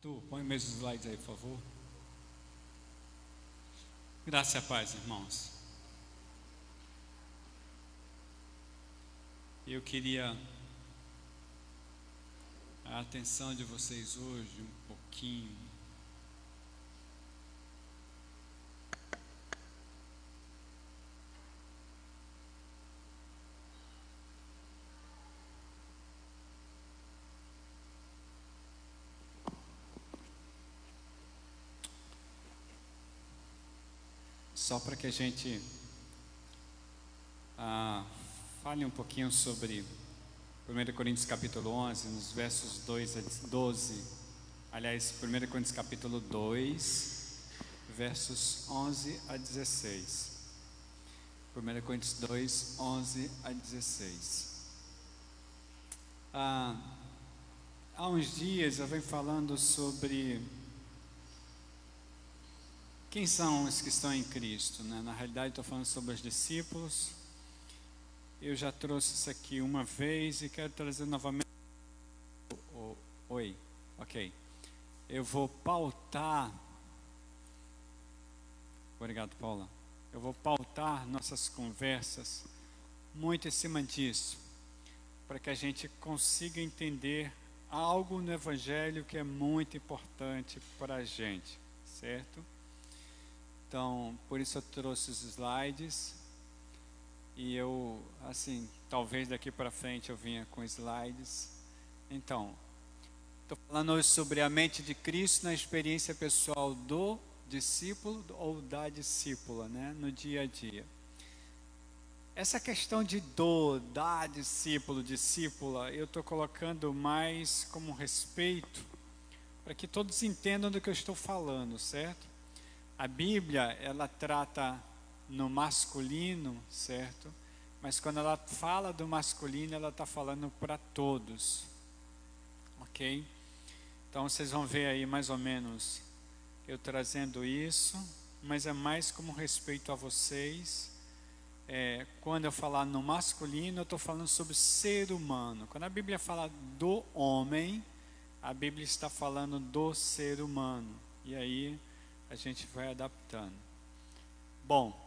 Arthur, põe meus slides aí, por favor. Graça e a paz, irmãos. Eu queria a atenção de vocês hoje um pouquinho. Só para que a gente fale um pouquinho sobre 1 Coríntios capítulo 11, nos versos 2 a 12. Aliás, 1 Coríntios capítulo 2, versos 11 a 16. 1 Coríntios 2, 11 a 16. Há uns dias eu venho falando sobre quem são os que estão em Cristo, né? Na realidade, estou falando sobre os discípulos. Eu já trouxe isso aqui uma vez e quero trazer novamente. Oi, ok. Eu vou pautar. Obrigado, Paula. Eu vou pautar nossas conversas muito em cima disso, para que a gente consiga entender algo no Evangelho que é muito importante para a gente, certo? Então, por isso eu trouxe os slides. E eu, assim, talvez daqui para frente eu venha com slides. Então, estou falando hoje sobre a mente de Cristo na experiência pessoal do discípulo ou da discípula, né? No dia a dia. Essa questão de da discípulo, discípula, eu estou colocando mais como respeito, para que todos entendam do que eu estou falando, certo? A Bíblia, ela trata no masculino, certo? Mas quando ela fala do masculino, ela está falando para todos, ok? Então vocês vão ver aí mais ou menos eu trazendo isso, mas é mais como respeito a vocês. Quando eu falar no masculino, eu estou falando sobre ser humano. Quando a Bíblia fala do homem, a Bíblia está falando do ser humano. E aí a gente vai adaptando. Bom,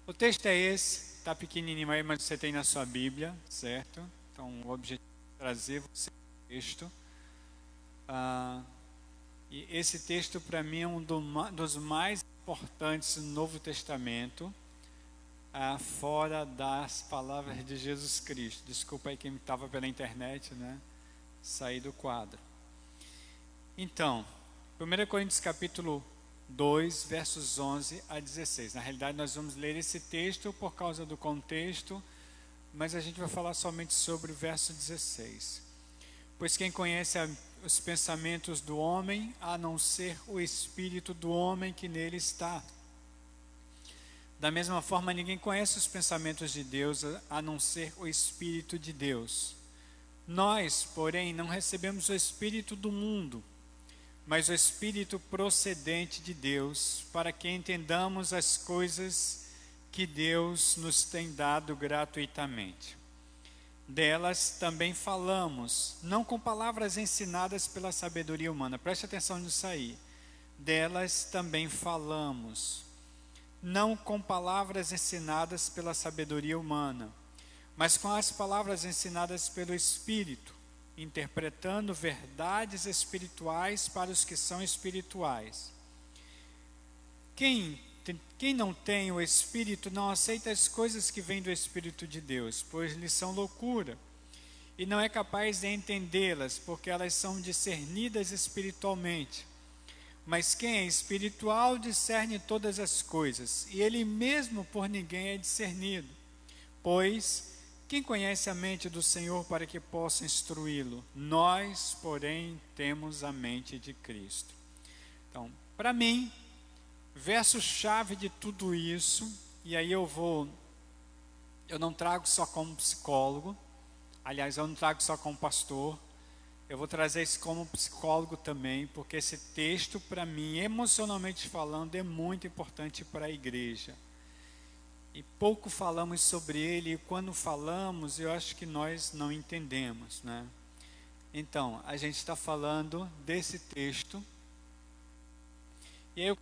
o texto é esse, está pequenininho aí, mas você tem na sua Bíblia, certo? Então o objetivo é trazer você o texto. E esse texto para mim é um dos mais importantes no Novo Testamento, fora das palavras de Jesus Cristo. Desculpa aí quem estava pela internet, né? Saí do quadro. Então, 1 Coríntios capítulo 2, versos 11 a 16. Na realidade, nós vamos ler esse texto por causa do contexto, mas a gente vai falar somente sobre o verso 16. Pois quem conhece os pensamentos do homem, a não ser o espírito do homem que nele está? Da mesma forma, ninguém conhece os pensamentos de Deus, a não ser o Espírito de Deus. Nós, porém, não recebemos o Espírito do mundo, mas o Espírito procedente de Deus, para que entendamos as coisas que Deus nos tem dado gratuitamente. Delas também falamos, não com palavras ensinadas pela sabedoria humana. Preste atenção nisso aí. Delas também falamos, não com palavras ensinadas pela sabedoria humana, mas com as palavras ensinadas pelo Espírito, interpretando verdades espirituais para os que são espirituais. Quem não tem o Espírito não aceita as coisas que vêm do Espírito de Deus, pois lhes são loucura, e não é capaz de entendê-las, porque elas são discernidas espiritualmente. Mas quem é espiritual discerne todas as coisas, e ele mesmo por ninguém é discernido. Pois quem conhece a mente do Senhor para que possa instruí-lo? Nós, porém, temos a mente de Cristo. Então, para mim, verso-chave de tudo isso, e aí eu não trago só como psicólogo, aliás, eu não trago só como pastor, eu vou trazer isso como psicólogo também, porque esse texto, para mim, emocionalmente falando, é muito importante para a igreja. E pouco falamos sobre ele, e quando falamos, eu acho que nós não entendemos, né? Então, a gente está falando desse texto, e aí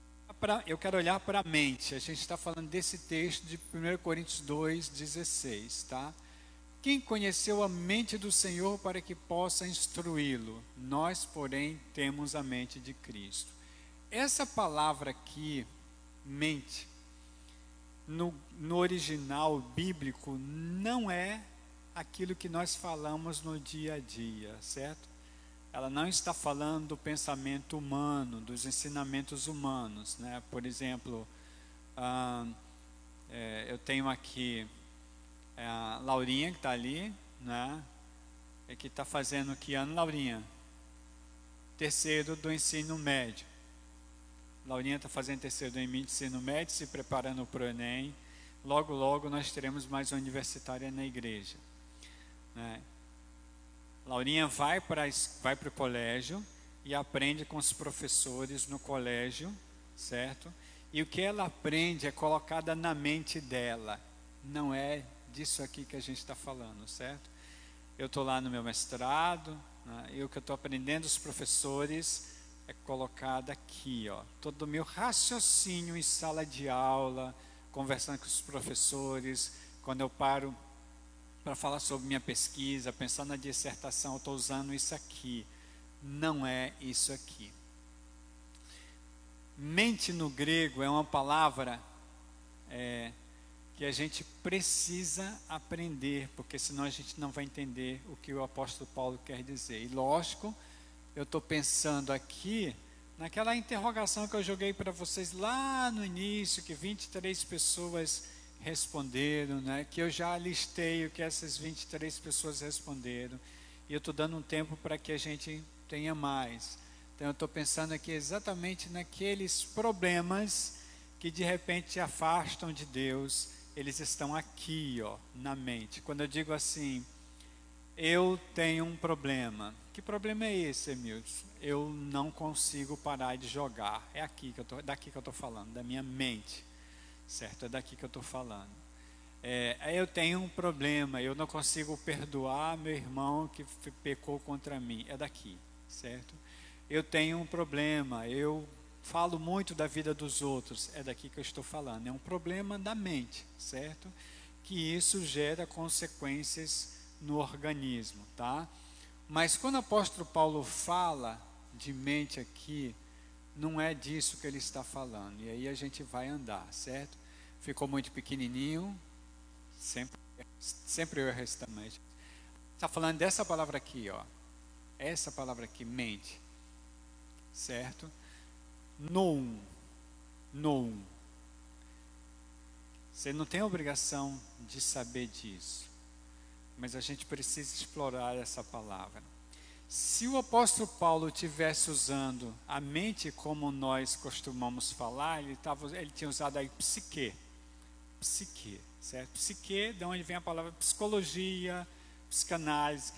eu quero olhar para a mente. A gente está falando desse texto de 1 Coríntios 2,16, tá? Quem conheceu a mente do Senhor para que possa instruí-lo? Nós, porém, temos a mente de Cristo. Essa palavra aqui, mente, no original bíblico, não é aquilo que nós falamos no dia a dia, certo? Ela não está falando do pensamento humano, dos ensinamentos humanos, né? Por exemplo, eu tenho aqui a Laurinha que está ali, né? E que está fazendo que ano, Laurinha? Terceiro do ensino médio. Laurinha está fazendo terceiro do ensino médio, se preparando para o Enem. Logo, logo nós teremos mais uma universitária na igreja, né? Laurinha vai para o colégio e aprende com os professores no colégio, certo? E o que ela aprende é colocada na mente dela. Não é disso aqui que a gente está falando, certo? Eu estou lá no meu mestrado, né? E o que eu estou aprendendo dos professores é colocado aqui, ó. Todo o meu raciocínio em sala de aula, conversando com os professores, quando eu paro para falar sobre minha pesquisa, pensar na dissertação, eu estou usando isso aqui. Não é isso aqui. Mente no grego é uma palavra que a gente precisa aprender, porque senão a gente não vai entender o que o apóstolo Paulo quer dizer. E lógico, eu estou pensando aqui naquela interrogação que eu joguei para vocês lá no início, que 23 pessoas responderam, né? Que eu já listei o que essas 23 pessoas responderam, e eu estou dando um tempo para que a gente tenha mais. Então eu estou pensando aqui exatamente naqueles problemas que de repente te afastam de Deus. Eles estão aqui, ó, na mente. Quando eu digo assim, eu tenho um problema. Que problema é esse, Emilson? Eu não consigo parar de jogar. É daqui que eu estou falando, da minha mente. Certo? É daqui que eu estou falando. Eu tenho um problema, eu não consigo perdoar meu irmão que pecou contra mim. É daqui, certo? Eu tenho um problema, eu falo muito da vida dos outros. É daqui que eu estou falando. É um problema da mente, certo? Que isso gera consequências no organismo, tá? Mas quando o apóstolo Paulo fala de mente aqui, não é disso que ele está falando. E aí a gente vai andar, certo? Ficou muito pequenininho. Sempre eu erro esse também. Está falando dessa palavra aqui, ó. Essa palavra aqui, mente. Certo? Noum. Você não tem a obrigação de saber disso. Mas a gente precisa explorar essa palavra. Se o apóstolo Paulo estivesse usando a mente como nós costumamos falar, ele tinha usado aí psique, certo? Psique, de onde vem a palavra psicologia, psicanálise,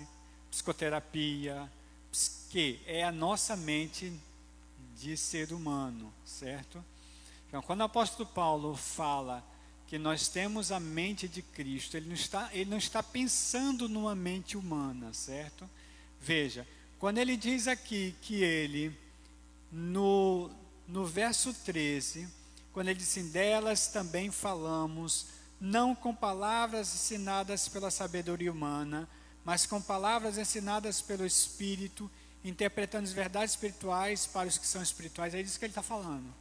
psicoterapia. Psique é a nossa mente de ser humano, certo? Então, quando o apóstolo Paulo fala que nós temos a mente de Cristo, ele não está pensando numa mente humana, certo? Veja, quando ele diz aqui que ele, no verso 13, quando ele diz assim, delas também falamos, não com palavras ensinadas pela sabedoria humana, mas com palavras ensinadas pelo Espírito, interpretando as verdades espirituais para os que são espirituais. É disso que ele está falando.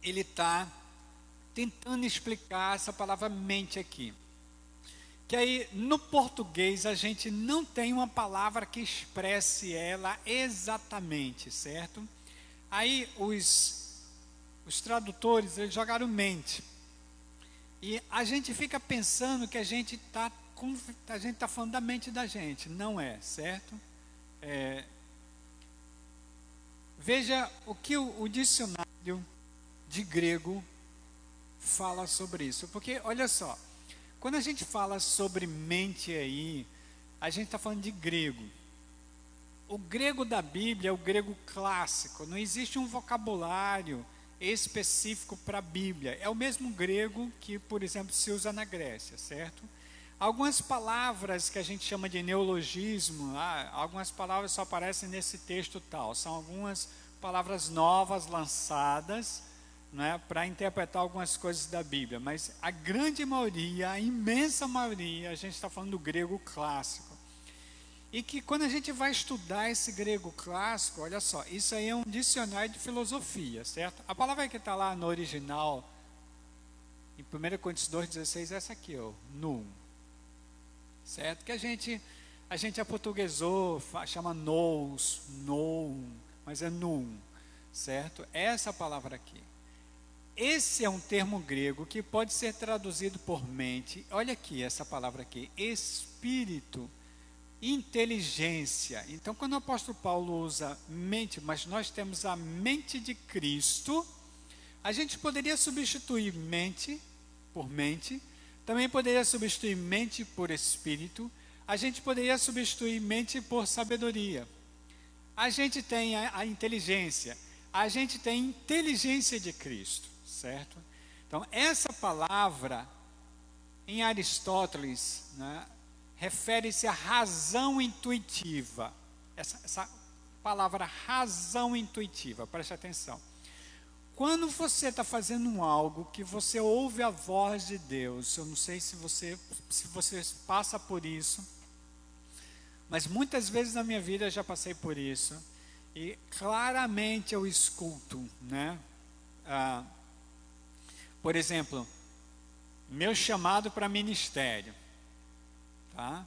Ele está tentando explicar essa palavra mente aqui. Que aí, no português, a gente não tem uma palavra que expresse ela exatamente, certo? Aí, os tradutores, eles jogaram mente. E a gente fica pensando que a gente está falando da mente da gente. Não é, certo? Veja o que o dicionário de grego fala sobre isso. Porque, olha só, quando a gente fala sobre mente aí, a gente está falando de grego. O grego da Bíblia é o grego clássico. Não existe um vocabulário específico para a Bíblia. É o mesmo grego que, por exemplo, se usa na Grécia, certo? Algumas palavras que a gente chama de neologismo, algumas palavras só aparecem nesse texto tal. São algumas palavras novas lançadas, né, para interpretar algumas coisas da Bíblia. Mas a grande maioria, a imensa maioria, a gente está falando do grego clássico. E que quando a gente vai estudar esse grego clássico, olha só, isso aí é um dicionário de filosofia, certo? A palavra que está lá no original, em 1 Coríntios 2,16, é essa aqui, ó, num. Certo? Que a gente aportuguesou, chama nous, mas é num, certo? Essa palavra aqui. Esse é um termo grego que pode ser traduzido por mente. Olha aqui, essa palavra aqui, espírito, inteligência. Então, quando o apóstolo Paulo usa mente, mas nós temos a mente de Cristo, a gente poderia substituir mente por mente. Também poderia substituir mente por espírito. A gente poderia substituir mente por sabedoria. A gente tem a inteligência. A gente tem inteligência de Cristo, certo? Então, essa palavra, em Aristóteles, né, refere-se à razão intuitiva. Essa palavra razão intuitiva, preste atenção. Quando você está fazendo algo que você ouve a voz de Deus, eu não sei se você passa por isso, mas muitas vezes na minha vida eu já passei por isso, e claramente eu escuto, né? Por exemplo, meu chamado para ministério, tá?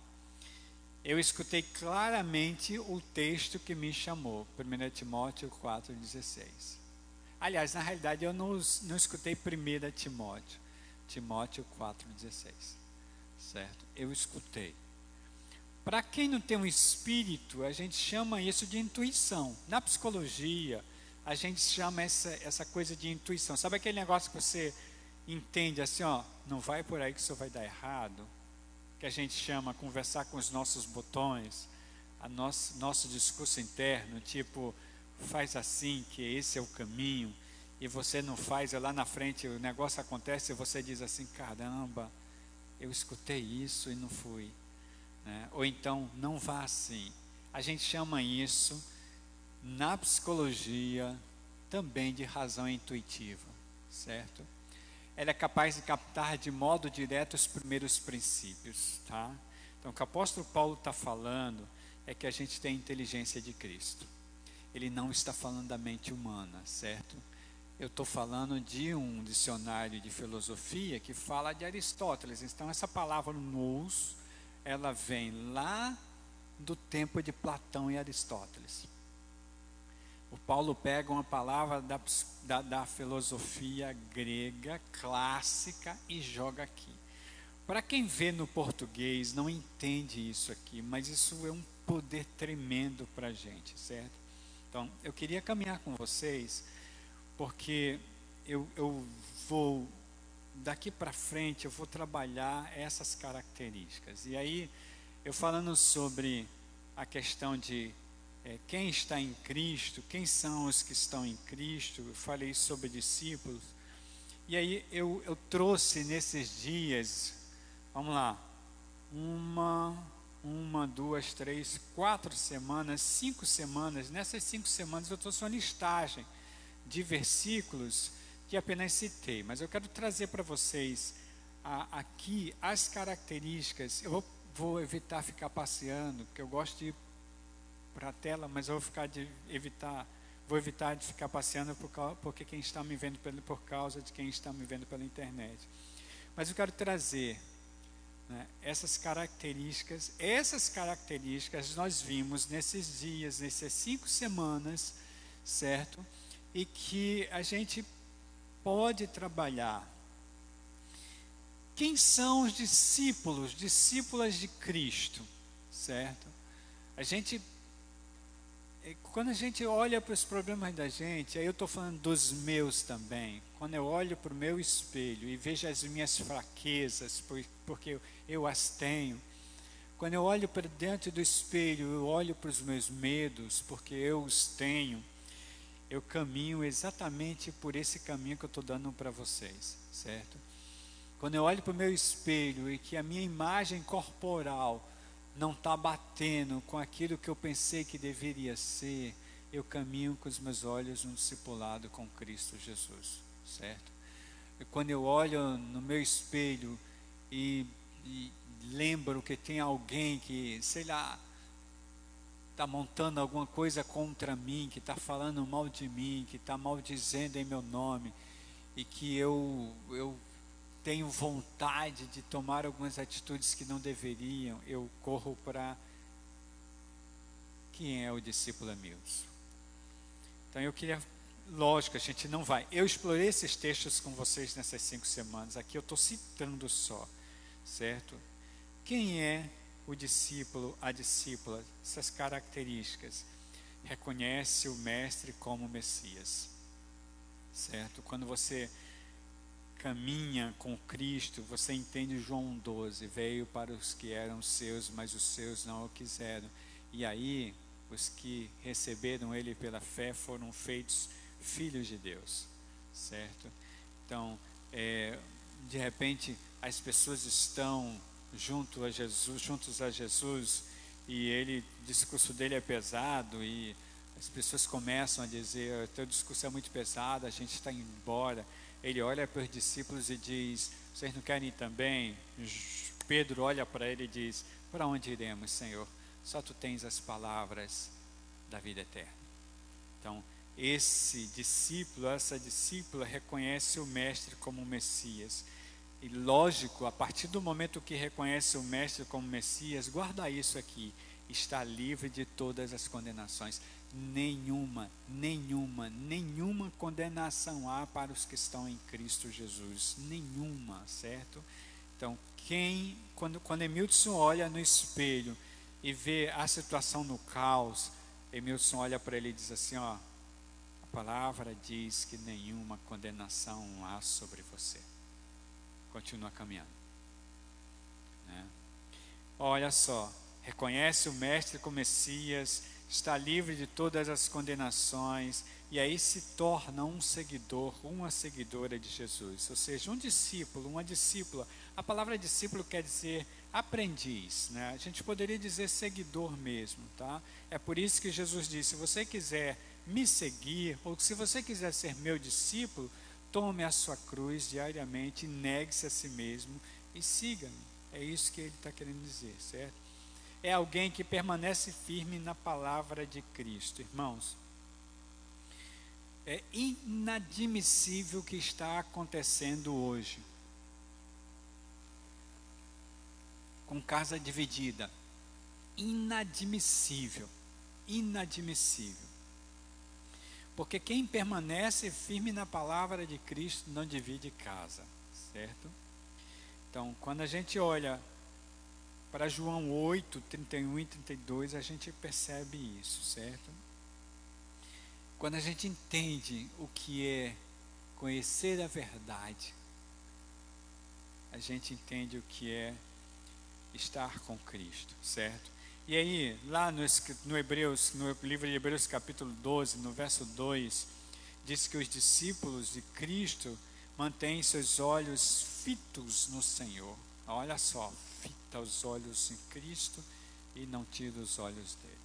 Eu escutei claramente o texto que me chamou, 1 Timóteo 4,16. Aliás, na realidade, eu não escutei 1 Timóteo 4,16, certo? Eu escutei. Para quem não tem um espírito, a gente chama isso de intuição. Na psicologia, a gente chama essa coisa de intuição. Sabe aquele negócio que você entende assim, ó, não vai por aí que isso vai dar errado? Que a gente chama conversar com os nossos botões, nosso discurso interno, tipo, faz assim, que esse é o caminho, e você não faz, e lá na frente o negócio acontece e você diz assim, caramba, eu escutei isso e não fui, né? Ou então, não vá assim. A gente chama isso, na psicologia, também de razão intuitiva, certo? Ela é capaz de captar de modo direto os primeiros princípios, tá? Então, o que o apóstolo Paulo está falando é que a gente tem a inteligência de Cristo. Ele não está falando da mente humana, certo? Eu estou falando de um dicionário de filosofia que fala de Aristóteles. Então, essa palavra nous, ela vem lá do tempo de Platão e Aristóteles. O Paulo pega uma palavra da filosofia grega clássica e joga aqui. Para quem vê no português, não entende isso aqui, mas isso é um poder tremendo para a gente, certo? Então, eu queria caminhar com vocês, porque eu vou, daqui para frente, eu vou trabalhar essas características. E aí, eu falando sobre a questão de quem está em Cristo, quem são os que estão em Cristo, eu falei sobre discípulos. E aí, eu trouxe nesses dias, vamos lá, uma, 2, 3, 4 semanas, 5 semanas. Nessas 5 semanas eu trouxe uma listagem de versículos que apenas citei, mas eu quero trazer para vocês aqui as características. Eu vou evitar ficar passeando, porque eu gosto de ir para a tela, mas eu vou evitar de ficar passeando porque quem está me vendo por causa de quem está me vendo pela internet. Mas eu quero trazer, né, essas características nós vimos nesses dias, nessas 5 semanas, certo? E que a gente pode trabalhar. Quem são os discípulas de Cristo, certo? Quando a gente olha para os problemas da gente, aí eu estou falando dos meus também. Quando eu olho para o meu espelho e vejo as minhas fraquezas, porque eu as tenho. Quando eu olho para dentro do espelho, eu olho para os meus medos, porque eu os tenho. Eu caminho exatamente por esse caminho que eu estou dando para vocês, certo? Quando eu olho para o meu espelho e que a minha imagem corporal não está batendo com aquilo que eu pensei que deveria ser, eu caminho com os meus olhos no discipulado com Cristo Jesus, certo? E quando eu olho no meu espelho e lembro que tem alguém que, sei lá, está montando alguma coisa contra mim, que está falando mal de mim, que está maldizendo em meu nome, e que eu tenho vontade de tomar algumas atitudes que não deveriam, eu corro para quem é o discípulo Hamilton. Então eu queria, lógico, a gente não vai. Eu explorei esses textos com vocês nessas 5 semanas, aqui eu estou citando só, certo? Quem é o discípulo, a discípula? Essas características. Reconhece o mestre como Messias, certo? Quando você caminha com Cristo, você entende João 12, veio para os que eram seus, mas os seus não o quiseram. E aí, os que receberam ele pela fé foram feitos filhos de Deus, certo? Então, de repente, as pessoas estão juntos a Jesus, e o discurso dele é pesado, e as pessoas começam a dizer, o teu discurso é muito pesado, a gente está indo embora. Ele olha para os discípulos e diz, vocês não querem ir também? Pedro olha para ele e diz, para onde iremos, Senhor? Só tu tens as palavras da vida eterna. Então, esse discípulo, essa discípula reconhece o mestre como Messias. E lógico, a partir do momento que reconhece o mestre como Messias, guarda isso aqui, está livre de todas as condenações. Nenhuma condenação há para os que estão em Cristo Jesus. Nenhuma, certo? Então, quando Emilson olha no espelho e vê a situação no caos, Emilson olha para ele e diz assim, ó, a palavra diz que nenhuma condenação há sobre você. Continua caminhando, né? Olha só, reconhece o mestre como Messias, está livre de todas as condenações, e aí se torna um seguidor, uma seguidora de Jesus, ou seja, um discípulo, uma discípula. A palavra discípulo quer dizer aprendiz, né? A gente poderia dizer seguidor mesmo, tá? É por isso que Jesus disse, se você quiser me seguir, ou se você quiser ser meu discípulo, tome a sua cruz diariamente, negue-se a si mesmo e siga-me. É isso que ele está querendo dizer, certo? É alguém que permanece firme na palavra de Cristo. Irmãos, é inadmissível o que está acontecendo hoje. Com casa dividida. Inadmissível. Inadmissível. Porque quem permanece firme na palavra de Cristo não divide casa, certo? Então, quando a gente olha para João 8, 31 e 32, a gente percebe isso, certo? Quando a gente entende o que é conhecer a verdade, a gente entende o que é estar com Cristo, certo? E aí, lá no livro de Hebreus capítulo 12, no verso 2, diz que os discípulos de Cristo mantêm seus olhos fitos no Senhor. Olha só, fita os olhos em Cristo e não tira os olhos dele.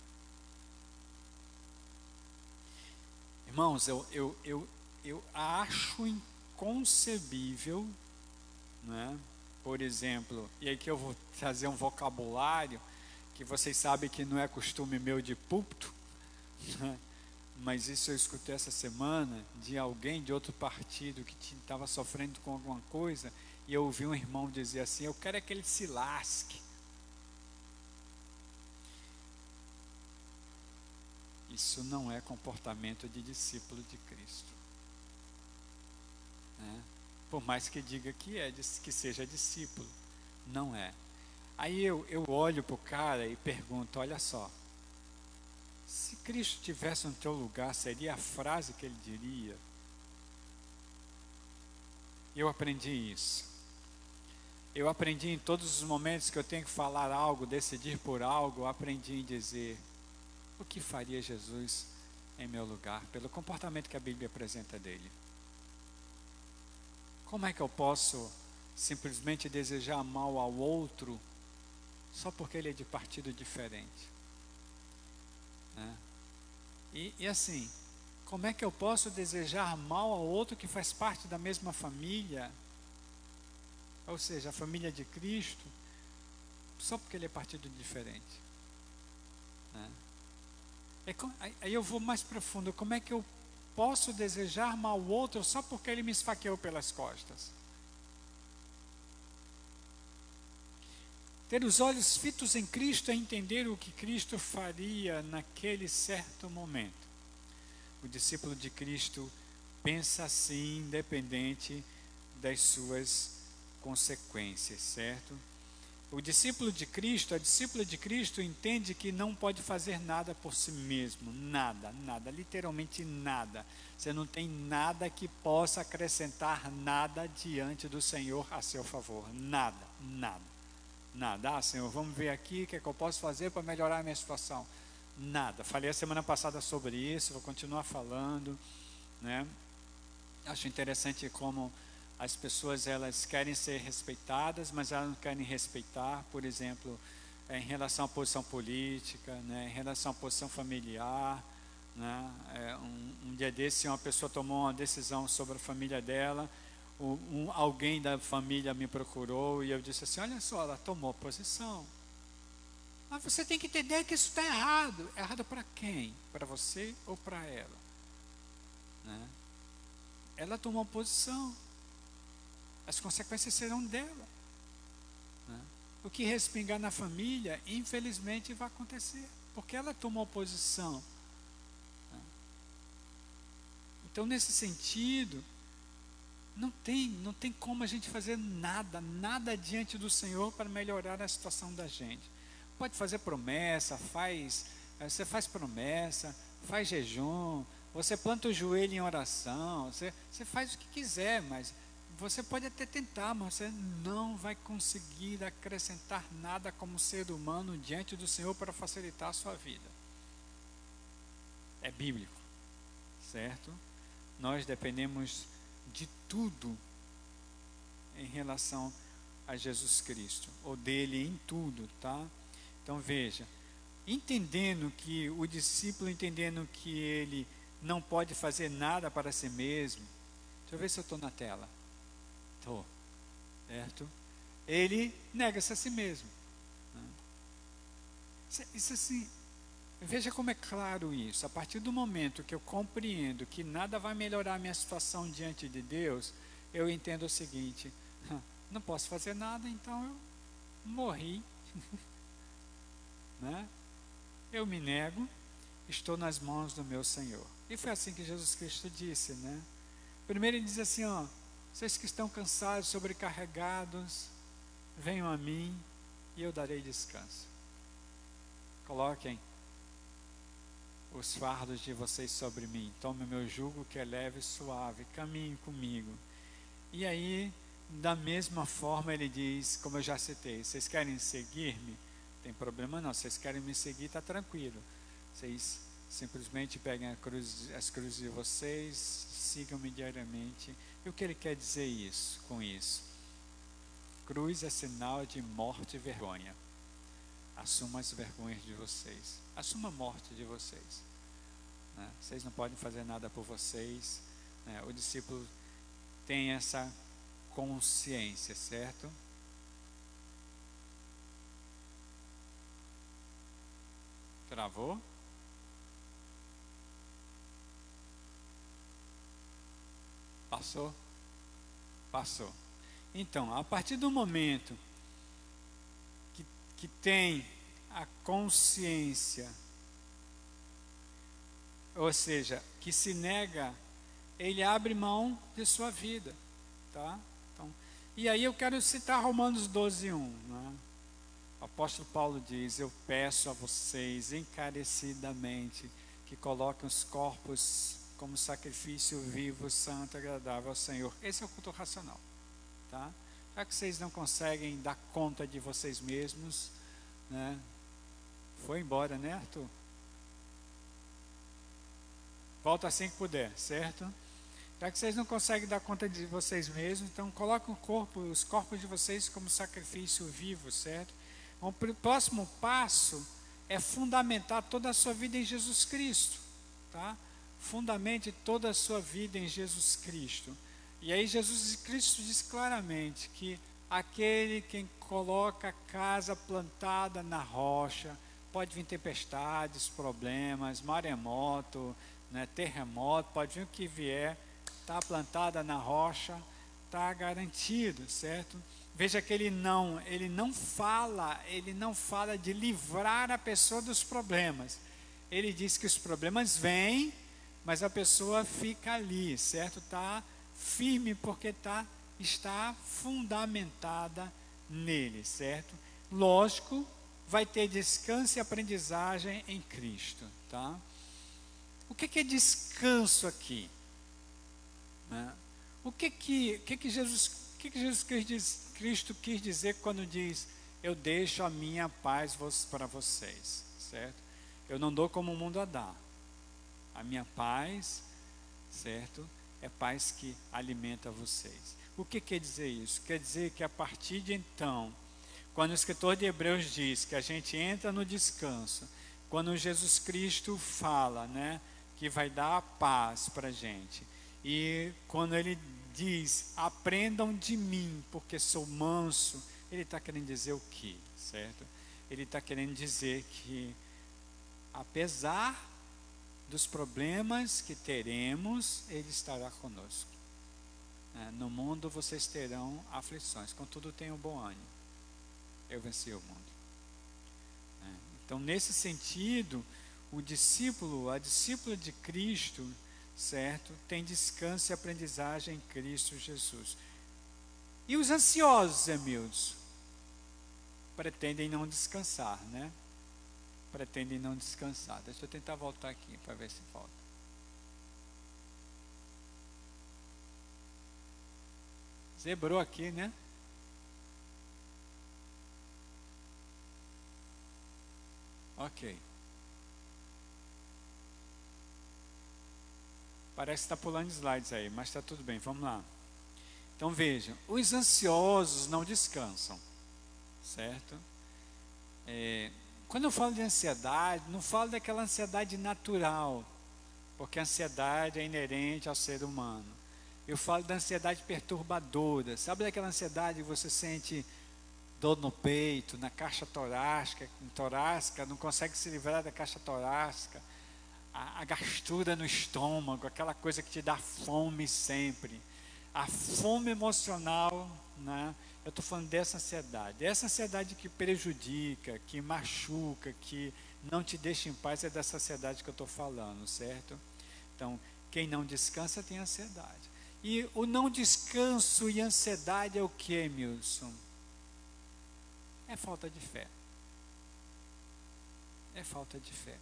Irmãos, eu acho inconcebível, né? Por exemplo, e aí que eu vou trazer um vocabulário que vocês sabem que não é costume meu de púlpito, né? Mas isso eu escutei essa semana de alguém de outro partido que estava sofrendo com alguma coisa, e eu ouvi um irmão dizer assim, eu quero é que ele se lasque. Isso não é comportamento de discípulo de Cristo, né? Por mais que diga que seja discípulo, não é. Aí eu olho para o cara e pergunto, olha só, se Cristo estivesse no teu lugar, seria a frase que ele diria? Eu aprendi isso. Eu aprendi em todos os momentos que eu tenho que falar algo, decidir por algo, eu aprendi a dizer, o que faria Jesus em meu lugar, pelo comportamento que a Bíblia apresenta dele? Como é que eu posso simplesmente desejar mal ao outro só porque ele é de partido diferente, né? E assim, como é que eu posso desejar mal ao outro que faz parte da mesma família, ou seja, a família de Cristo, só porque ele é partido diferente, né? Aí eu vou mais profundo. Como é que eu posso desejar mal ao outro só porque ele me esfaqueou pelas costas? Ter os olhos fitos em Cristo é entender o que Cristo faria naquele certo momento. O discípulo de Cristo pensa assim, independente das suas consequências, certo? O discípulo de Cristo, a discípula de Cristo entende que não pode fazer nada por si mesmo, nada, literalmente nada. Você não tem nada que possa acrescentar nada diante do Senhor a seu favor, nada. Ah, Senhor, vamos ver aqui o que é que eu posso fazer para melhorar a minha situação. Nada. Falei a semana passada sobre isso, vou continuar falando, né? Acho interessante como as pessoas, elas querem ser respeitadas, mas elas não querem respeitar, por exemplo, em relação à posição política, né, em relação à posição familiar, né. Um dia desse, uma pessoa tomou uma decisão sobre a família dela, alguém da família me procurou e eu disse assim: olha só, ela tomou posição, mas você tem que entender que isso está errado. Errado para quem? Para você ou para ela, né? Ela tomou posição, as consequências serão dela, né? O que respingar na família, infelizmente vai acontecer, porque ela tomou posição, né? Então, nesse sentido, não tem como a gente fazer nada diante do Senhor para melhorar a situação da gente. Pode fazer promessa, você faz promessa, faz jejum, você planta o joelho em oração, você faz o que quiser, mas você pode até tentar, mas você não vai conseguir acrescentar nada como ser humano diante do Senhor para facilitar a sua vida. É bíblico, certo? Nós dependemos de tudo em relação a Jesus Cristo, ou dele em tudo, tá? Então veja, o discípulo entendendo que ele não pode fazer nada para si mesmo. Deixa eu ver se eu estou na tela. Estou, certo? Ele nega-se a si mesmo, né? Isso assim, veja como é claro isso. A partir do momento que eu compreendo que nada vai melhorar a minha situação diante de Deus, eu entendo o seguinte: não posso fazer nada, então eu morri, né? Eu me nego, estou nas mãos do meu Senhor. E foi assim que Jesus Cristo disse, né? Primeiro ele diz assim, ó: vocês que estão cansados, sobrecarregados, venham a mim e eu darei descanso. Coloquem os fardos de vocês sobre mim, tome o meu jugo que é leve e suave, caminhe comigo. E aí, da mesma forma ele diz, como eu já citei: vocês querem seguir-me? Não tem problema não, vocês querem me seguir, está tranquilo. Vocês simplesmente peguem as cruzes de vocês, sigam-me diariamente. E o que ele quer dizer com isso? Cruz é sinal de morte e vergonha. Assuma as vergonhas de vocês, assuma a morte de vocês, né? Vocês não podem fazer nada por vocês, né? O discípulo tem essa consciência, certo? Travou? Passou? Passou. Então, a partir do momento que tem a consciência, ou seja, que se nega, ele abre mão de sua vida, tá? Então, e aí eu quero citar Romanos 12:1, né? O apóstolo Paulo diz: eu peço a vocês encarecidamente que coloquem os corpos como sacrifício vivo, santo e agradável ao Senhor. Esse é o culto racional, tá? Já que vocês não conseguem dar conta de vocês mesmos, né? Foi embora, né, Arthur? Volta assim que puder, certo? Já que vocês não conseguem dar conta de vocês mesmos, então coloquem os corpos de vocês como sacrifício vivo, certo? O próximo passo é fundamentar toda a sua vida em Jesus Cristo, tá? Fundamente toda a sua vida em Jesus Cristo. E aí Jesus Cristo diz claramente que aquele quem coloca a casa plantada na rocha, pode vir tempestades, problemas, maremoto, né, terremoto, pode vir o que vier, está plantada na rocha, está garantido, certo? Veja que ele não fala de livrar a pessoa dos problemas. Ele diz que os problemas vêm, mas a pessoa fica ali, certo? Está firme porque está fundamentada nele, certo? Lógico, vai ter descanso e aprendizagem em Cristo, tá? O que é descanso aqui? Né? O que Jesus Cristo quis dizer quando diz: eu deixo a minha paz para vocês, certo? Eu não dou como o mundo dá. A minha paz, certo? É paz que alimenta vocês. O que quer dizer isso? Quer dizer que a partir de então, quando o escritor de Hebreus diz que a gente entra no descanso, quando Jesus Cristo fala, né, que vai dar a paz para a gente, e quando ele diz: aprendam de mim, porque sou manso, ele está querendo dizer o quê, certo? Ele está querendo dizer que, apesar dos problemas que teremos, ele estará conosco. No mundo vocês terão aflições, contudo tenham bom ânimo, eu venci o mundo. Então, nesse sentido, a discípula de Cristo, certo, tem descanso e aprendizagem em Cristo Jesus. E os ansiosos, Emilson, pretendem não descansar, né? Pretendem não descansar. Deixa eu tentar voltar aqui para ver se volta. Zebrou aqui, né? Ok. Parece que está pulando slides aí, mas está tudo bem, vamos lá. Então vejam, os ansiosos não descansam, certo? Quando eu falo de ansiedade, não falo daquela ansiedade natural, porque a ansiedade é inerente ao ser humano. Eu falo da ansiedade perturbadora. Sabe daquela ansiedade que você sente dor no peito, na caixa torácica, não consegue se livrar da caixa torácica, a gastura no estômago, aquela coisa que te dá fome sempre, a fome emocional, né? Eu estou falando dessa ansiedade que prejudica, que machuca, que não te deixa em paz, é dessa ansiedade que eu estou falando, certo? Então, quem não descansa tem ansiedade. E o não descanso e ansiedade é o que, Milson? É falta de fé. É falta de fé.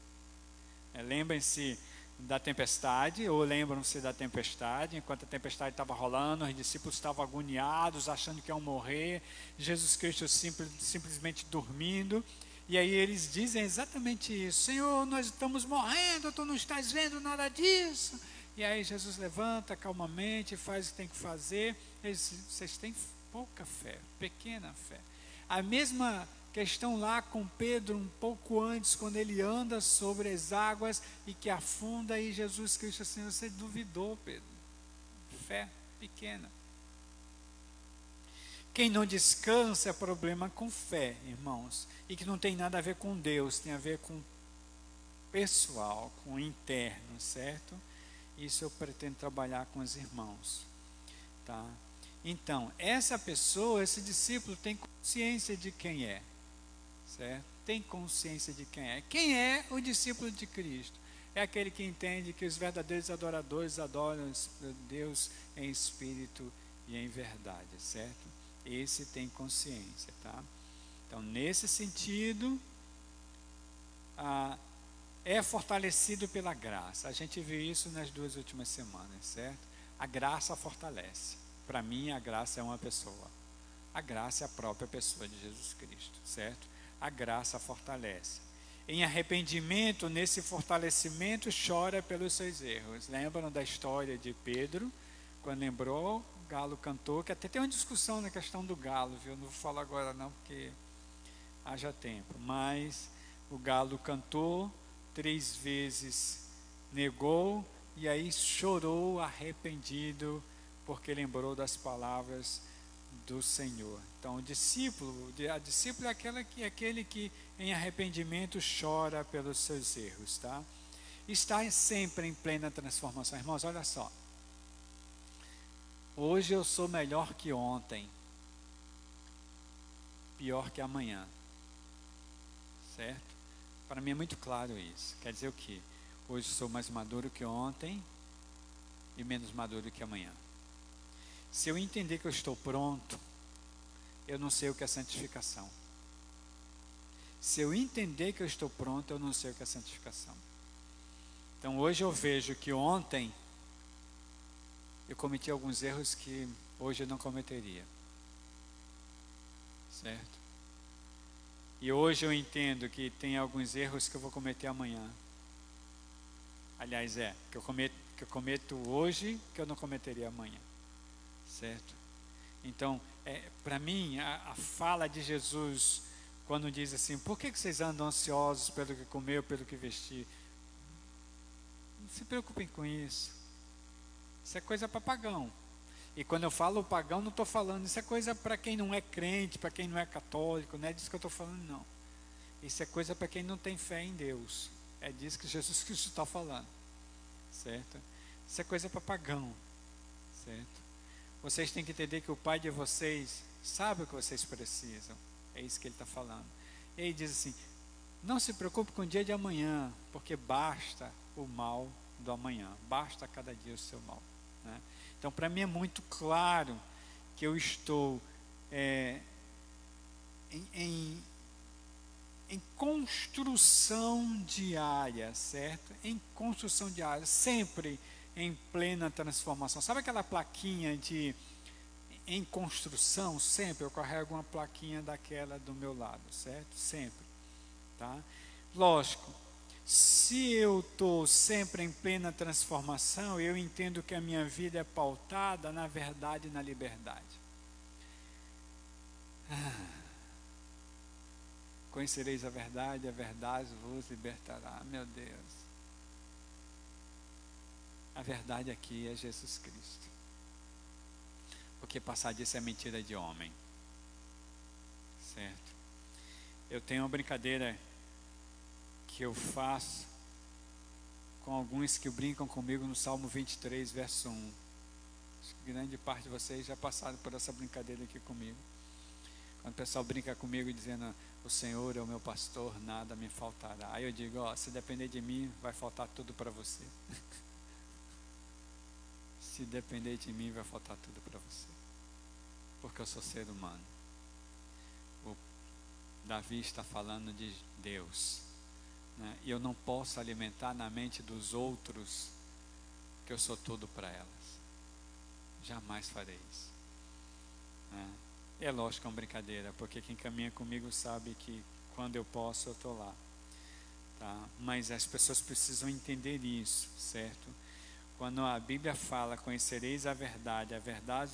Lembrem-se da tempestade, ou lembram-se da tempestade, enquanto a tempestade estava rolando, os discípulos estavam agoniados, achando que iam morrer, Jesus Cristo simplesmente dormindo, e aí eles dizem exatamente isso: Senhor, nós estamos morrendo, tu não estás vendo nada disso? E aí Jesus levanta calmamente, faz o que tem que fazer. Eles dizem: vocês têm pouca fé, pequena fé. A mesma questão lá com Pedro, um pouco antes, quando ele anda sobre as águas e que afunda, e Jesus Cristo assim: você duvidou, Pedro, fé pequena. Quem não descansa é problema com fé, irmãos, e que não tem nada a ver com Deus, tem a ver com pessoal, com interno, certo? Isso eu pretendo trabalhar com os irmãos, tá? Então, essa pessoa, esse discípulo tem consciência de quem é, certo? Tem consciência de quem é. Quem é o discípulo de Cristo? É aquele que entende que os verdadeiros adoradores adoram Deus em espírito e em verdade, certo? Esse tem consciência, tá? Então, nesse sentido, é fortalecido pela graça. A gente viu isso nas 2 últimas semanas, certo? A graça fortalece. Para mim, a graça é uma pessoa. A graça é a própria pessoa de Jesus Cristo, certo? A graça fortalece. Em arrependimento, nesse fortalecimento, chora pelos seus erros. Lembram da história de Pedro, Quando lembrou, o galo cantou, que até tem uma discussão na questão do galo, viu? Não vou falar agora não, porque haja tempo. Mas o galo cantou, 3 vezes negou, e aí chorou arrependido, porque lembrou das palavras do Senhor. Então, a discípulo é aquele que em arrependimento chora pelos seus erros, tá? Está sempre em plena transformação. Irmãos, olha só. Hoje eu sou melhor que ontem, pior que amanhã, certo? Para mim é muito claro isso. Quer dizer o quê? Hoje eu sou mais maduro que ontem e menos maduro que amanhã. Se eu entender que eu estou pronto, eu não sei o que é santificação. Se eu entender que eu estou pronto, eu não sei o que é santificação. Então hoje eu vejo que ontem eu cometi alguns erros que hoje eu não cometeria. Certo? E hoje eu entendo que tem alguns erros que eu vou cometer amanhã. Aliás, que eu cometo hoje que eu não cometeria amanhã. Certo? Então, para mim, a fala de Jesus, quando diz assim, por que vocês andam ansiosos pelo que comer, pelo que vestir? Não se preocupem com isso. Isso é coisa para pagão. E quando eu falo pagão, não estou falando, isso é coisa para quem não é crente, para quem não é católico, não é disso que eu estou falando, não. Isso é coisa para quem não tem fé em Deus. É disso que Jesus Cristo está falando. Certo? Isso é coisa para pagão. Certo? Vocês têm que entender que o Pai de vocês sabe o que vocês precisam. É isso que ele está falando. E ele diz assim, não se preocupe com o dia de amanhã, porque basta o mal do amanhã. Basta cada dia o seu mal. Né? Então, para mim é muito claro que eu estou em construção diária, certo? Em construção diária, sempre em plena transformação. Sabe aquela plaquinha de em construção? Sempre eu carrego uma plaquinha daquela do meu lado, certo? Sempre, tá? Lógico, se eu estou sempre em plena transformação, eu entendo que a minha vida é pautada na verdade e na liberdade. Conhecereis a verdade vos libertará. Meu Deus. A verdade aqui é Jesus Cristo. Porque passar disso é mentira de homem. Certo? Eu tenho uma brincadeira que eu faço com alguns que brincam comigo no Salmo 23, verso 1. Acho que grande parte de vocês já passaram por essa brincadeira aqui comigo. Quando o pessoal brinca comigo dizendo, o Senhor é o meu pastor, nada me faltará. Aí eu digo, se depender de mim, vai faltar tudo para você. Se depender de mim, vai faltar tudo para você. Porque eu sou ser humano. O Davi está falando de Deus. Né? E eu não posso alimentar na mente dos outros que eu sou tudo para elas. Jamais farei isso. Né? É lógico que é uma brincadeira, porque quem caminha comigo sabe que quando eu posso, eu estou lá. Tá? Mas as pessoas precisam entender isso, certo? Quando a Bíblia fala, conhecereis a verdade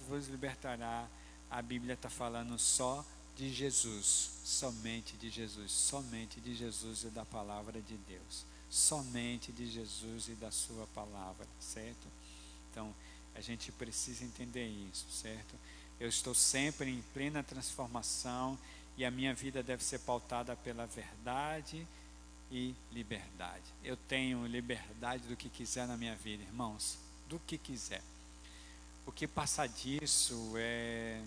vos libertará, a Bíblia está falando só de Jesus, somente de Jesus e da palavra de Deus, somente de Jesus e da sua palavra, certo? Então, a gente precisa entender isso, certo? Eu estou sempre em plena transformação e a minha vida deve ser pautada pela verdade e liberdade. Eu tenho liberdade do que quiser na minha vida, irmãos, do que quiser. O que passar disso é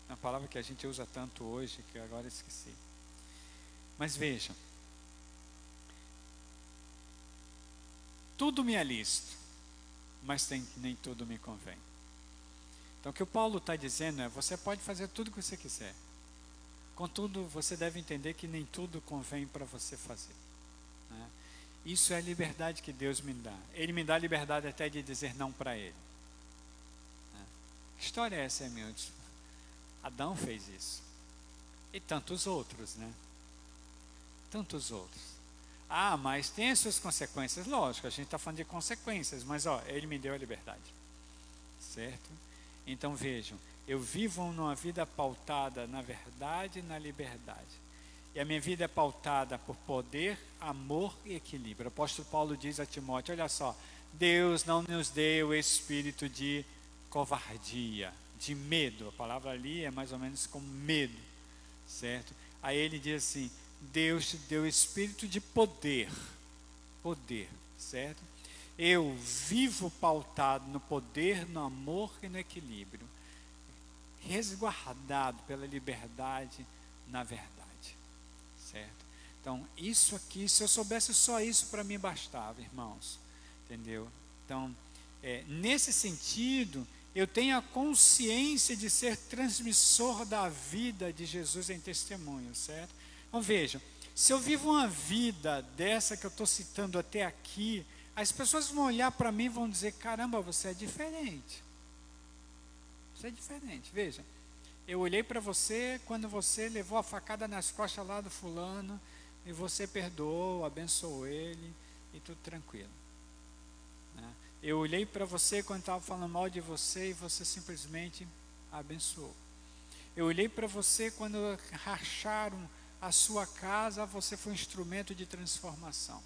uma palavra que a gente usa tanto hoje que agora esqueci. Mas vejam, tudo me é lícito, mas nem tudo me convém. Então o que o Paulo está dizendo é, você pode fazer tudo o que você quiser. Contudo, você deve entender que nem tudo convém para você fazer. Né? Isso é a liberdade que Deus me dá. Ele me dá a liberdade até de dizer não para Ele. Né? Que história é essa, amigos? Adão fez isso. E tantos outros, né? Tantos outros. Mas tem as suas consequências. Lógico, a gente está falando de consequências, mas ele me deu a liberdade. certo? Então vejam, eu vivo numa vida pautada na verdade e na liberdade. E a minha vida é pautada por poder, amor e equilíbrio. O apóstolo Paulo diz a Timóteo, olha só, Deus não nos deu espírito de covardia, de medo. A palavra ali é mais ou menos como medo, certo? Aí ele diz assim, Deus te deu espírito de poder, certo? Eu vivo pautado no poder, no amor e no equilíbrio, resguardado pela liberdade na verdade, certo? Então, isso aqui, se eu soubesse só isso, para mim bastava, irmãos, entendeu? Então, nesse sentido, eu tenho a consciência de ser transmissor da vida de Jesus em testemunho, certo? Então, vejam, se eu vivo uma vida dessa que eu estou citando até aqui, as pessoas vão olhar para mim e vão dizer, caramba, você é diferente. Você é diferente, veja. Eu olhei para você quando você levou a facada nas costas lá do fulano, e você perdoou, abençoou ele, e tudo tranquilo. Né? Eu olhei para você quando estava falando mal de você, e você simplesmente abençoou. Eu olhei para você quando racharam a sua casa, você foi um instrumento de transformação.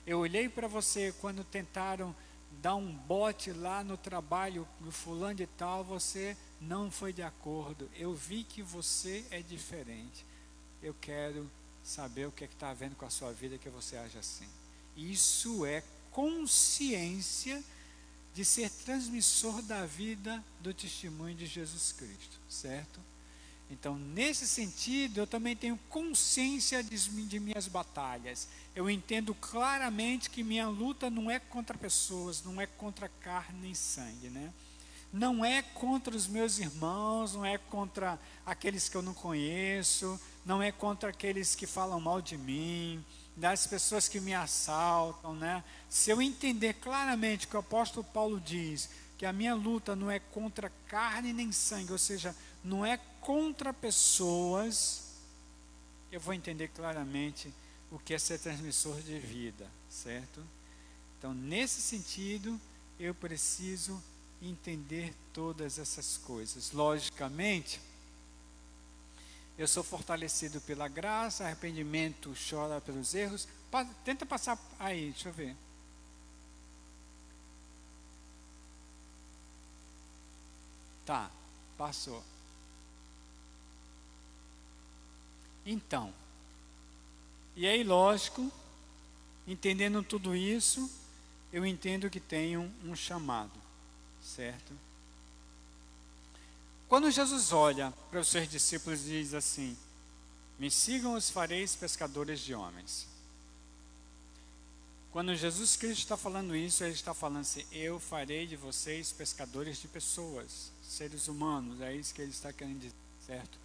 Eu olhei para você quando tentaram dar um bote lá no trabalho do fulano de tal, você não foi de acordo. Eu vi que você é diferente. Eu quero saber o que está havendo com a sua vida que você age assim. Isso é consciência de ser transmissor da vida do testemunho de Jesus Cristo, certo? Então, nesse sentido, eu também tenho consciência de minhas batalhas. Eu entendo claramente que minha luta não é contra pessoas, não é contra carne e sangue, né? Não é contra os meus irmãos, não é contra aqueles que eu não conheço, não é contra aqueles que falam mal de mim, das pessoas que me assaltam, né? Se eu entender claramente que o apóstolo Paulo diz que a minha luta não é contra carne nem sangue, ou seja, não é contra pessoas, eu vou entender claramente o que é ser transmissor de vida, certo? Então, nesse sentido, eu preciso entender todas essas coisas. Logicamente, eu sou fortalecido pela graça, arrependimento chora pelos erros. Tenta passar aí, deixa eu ver. Tá, passou. Então, e aí, lógico, entendendo tudo isso, eu entendo que tenho um chamado, certo? Quando Jesus olha para os seus discípulos e diz assim, me sigam, os fareis pescadores de homens. Quando Jesus Cristo está falando isso, ele está falando assim, eu farei de vocês pescadores de pessoas, seres humanos, é isso que ele está querendo dizer, certo?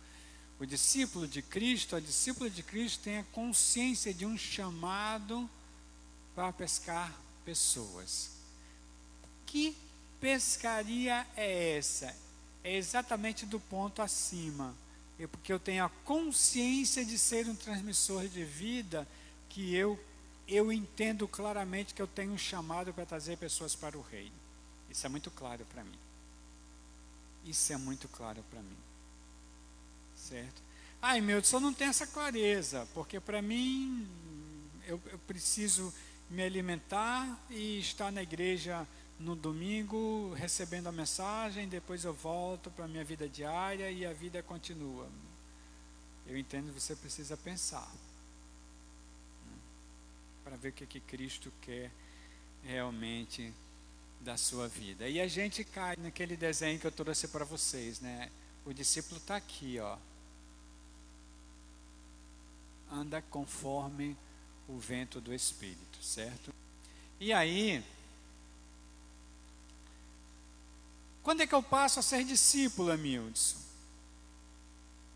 O discípulo de Cristo, a discípula de Cristo tem a consciência de um chamado para pescar pessoas. Que pescaria é essa? É exatamente do ponto acima. Porque eu tenho a consciência de ser um transmissor de vida, que eu entendo claramente que eu tenho um chamado para trazer pessoas para o reino. Isso é muito claro para mim. Isso é muito claro para mim. Certo? Ai, meu, eu só não tenho essa clareza, porque para mim, eu preciso me alimentar e estar na igreja no domingo, recebendo a mensagem, depois eu volto para a minha vida diária e a vida continua. Eu entendo que você precisa pensar, né, para ver o que Cristo quer realmente da sua vida. E a gente cai naquele desenho que eu trouxe para vocês, né? O discípulo está aqui, ó. Anda conforme o vento do Espírito, certo? E aí, quando é que eu passo a ser discípulo, Amildson?